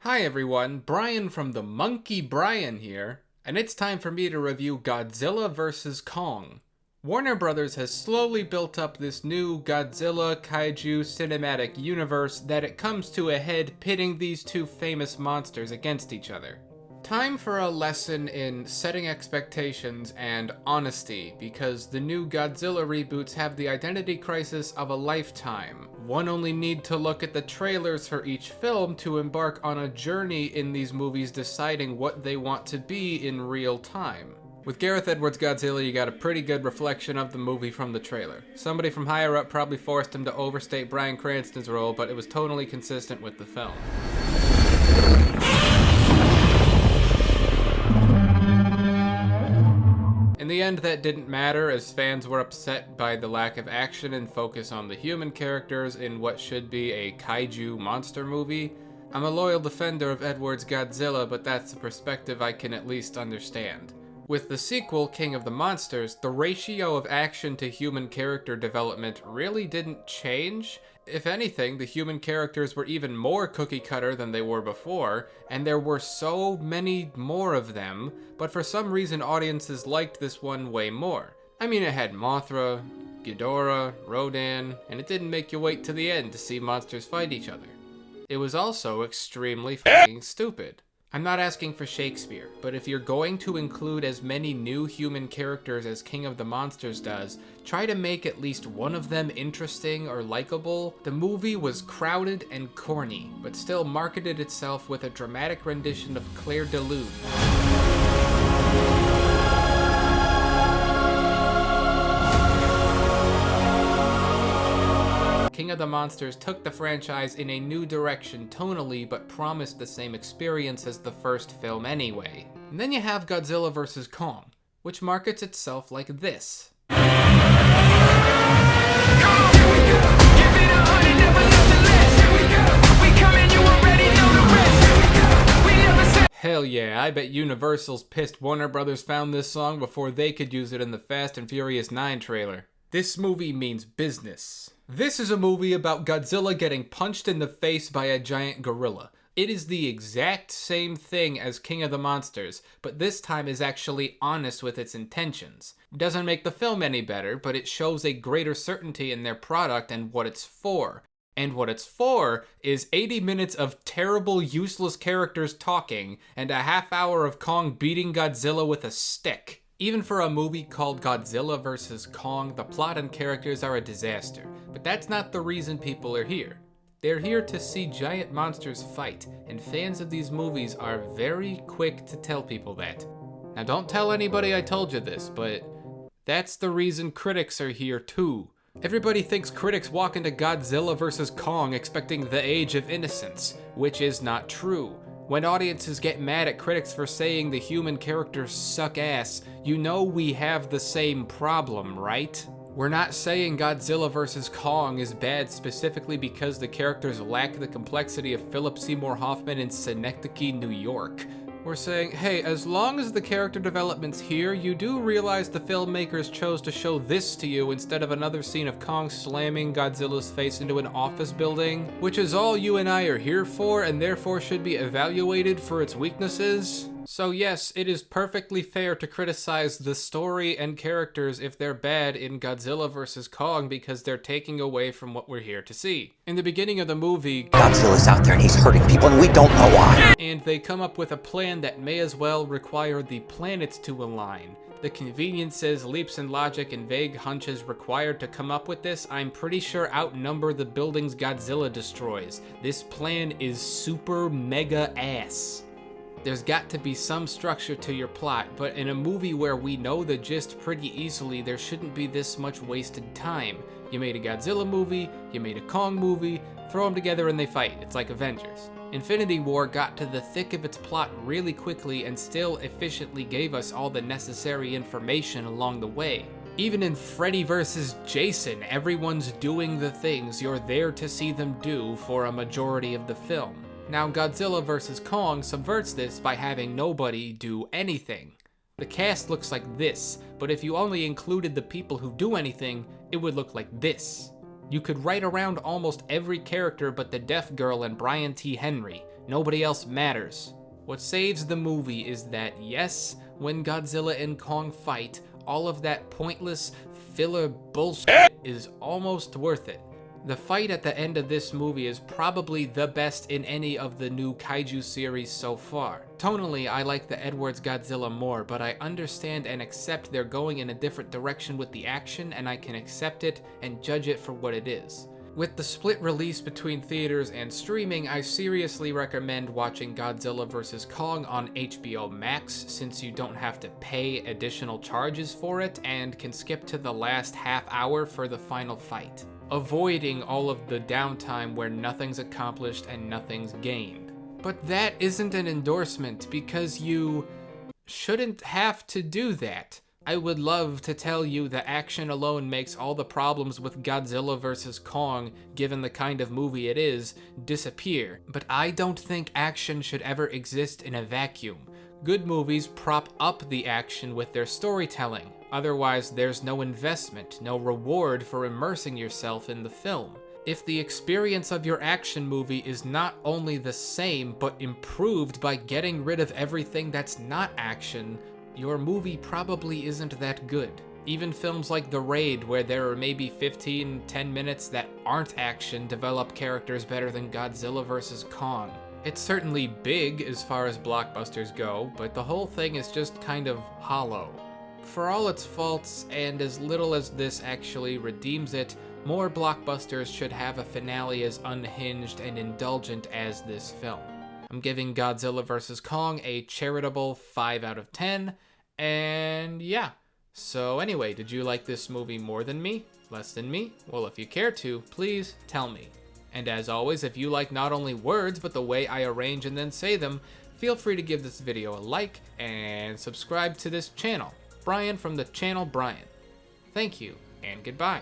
Hi everyone, Brian from the Monkey Brian here, and it's time for me to review Godzilla vs. Kong. Warner Brothers has slowly built up this new Godzilla kaiju cinematic universe that it comes to a head pitting these two famous monsters against each other. Time for a lesson in setting expectations and honesty, because the new Godzilla reboots have the identity crisis of a lifetime. One only need to look at the trailers for each film to embark on a journey in these movies deciding what they want to be in real time. With Gareth Edwards' Godzilla, you got a pretty good reflection of the movie from the trailer. Somebody from higher up probably forced him to overstate Bryan Cranston's role, but it was totally consistent with the film. In the end, that didn't matter, as fans were upset by the lack of action and focus on the human characters in what should be a kaiju monster movie. I'm a loyal defender of Edwards' Godzilla, but that's a perspective I can at least understand. With the sequel, King of the Monsters, the ratio of action to human character development really didn't change. If anything, the human characters were even more cookie-cutter than they were before, and there were so many more of them, but for some reason audiences liked this one way more. I mean, it had Mothra, Ghidorah, Rodan, and it didn't make you wait to the end to see monsters fight each other. It was also extremely fucking stupid. I'm not asking for Shakespeare, but if you're going to include as many new human characters as King of the Monsters does, try to make at least one of them interesting or likable. The movie was crowded and corny, but still marketed itself with a dramatic rendition of Claire de Lune. King of the Monsters took the franchise in a new direction tonally, but promised the same experience as the first film anyway. And then you have Godzilla vs. Kong, which markets itself like this. Hell yeah, I bet Universal's pissed Warner Brothers found this song before they could use it in the Fast and Furious 9 trailer. This movie means business. This is a movie about Godzilla getting punched in the face by a giant gorilla. It is the exact same thing as King of the Monsters, but this time is actually honest with its intentions. It doesn't make the film any better, but it shows a greater certainty in their product and what it's for. And what it's for is 80 minutes of terrible, useless characters talking, and a half hour of Kong beating Godzilla with a stick. Even for a movie called Godzilla vs. Kong, the plot and characters are a disaster. But that's not the reason people are here. They're here to see giant monsters fight, and fans of these movies are very quick to tell people that. Now don't tell anybody I told you this, but that's the reason critics are here too. Everybody thinks critics walk into Godzilla vs. Kong expecting the age of innocence, which is not true. When audiences get mad at critics for saying the human characters suck ass, you know we have the same problem, right? We're not saying Godzilla vs. Kong is bad specifically because the characters lack the complexity of Philip Seymour Hoffman in Synecdoche, New York. We're saying, hey, as long as the character development's here, you do realize the filmmakers chose to show this to you instead of another scene of Kong slamming Godzilla's face into an office building, which is all you and I are here for and therefore should be evaluated for its weaknesses. So yes, it is perfectly fair to criticize the story and characters if they're bad in Godzilla vs. Kong because they're taking away from what we're here to see. In the beginning of the movie, Godzilla's out there and he's hurting people and we don't know why. And they come up with a plan that may as well require the planets to align. The conveniences, leaps in logic, and vague hunches required to come up with this, I'm pretty sure outnumber the buildings Godzilla destroys. This plan is super mega ass. There's got to be some structure to your plot, but in a movie where we know the gist pretty easily, there shouldn't be this much wasted time. You made a Godzilla movie, you made a Kong movie, throw them together and they fight. It's like Avengers. Infinity War got to the thick of its plot really quickly and still efficiently gave us all the necessary information along the way. Even in Freddy vs. Jason, everyone's doing the things you're there to see them do for a majority of the film. Now, Godzilla vs. Kong subverts this by having nobody do anything. The cast looks like this, but if you only included the people who do anything, it would look like this. You could write around almost every character but the deaf girl and Brian T. Henry. Nobody else matters. What saves the movie is that, yes, when Godzilla and Kong fight, all of that pointless filler bullshit is almost worth it. The fight at the end of this movie is probably the best in any of the new kaiju series so far. Tonally, I like the Edwards Godzilla more, but I understand and accept they're going in a different direction with the action, and I can accept it and judge it for what it is. With the split release between theaters and streaming, I seriously recommend watching Godzilla vs. Kong on HBO Max, since you don't have to pay additional charges for it and can skip to the last half hour for the final fight, avoiding all of the downtime where nothing's accomplished and nothing's gained. But that isn't an endorsement, because you shouldn't have to do that. I would love to tell you the action alone makes all the problems with Godzilla vs. Kong, given the kind of movie it is, disappear. But I don't think action should ever exist in a vacuum. Good movies prop up the action with their storytelling. Otherwise, there's no investment, no reward for immersing yourself in the film. If the experience of your action movie is not only the same, but improved by getting rid of everything that's not action, your movie probably isn't that good. Even films like The Raid, where there are maybe 10 minutes that aren't action, develop characters better than Godzilla vs. Kong. It's certainly big as far as blockbusters go, but the whole thing is just kind of hollow. For all its faults, and as little as this actually redeems it, more blockbusters should have a finale as unhinged and indulgent as this film. I'm giving Godzilla vs. Kong a charitable 5 out of 10, and yeah. So anyway, did you like this movie more than me? Less than me? Well, if you care to, please tell me. And as always, if you like not only words, but the way I arrange and then say them, feel free to give this video a like and subscribe to this channel. Brian from the channel Brian. Thank you, and goodbye.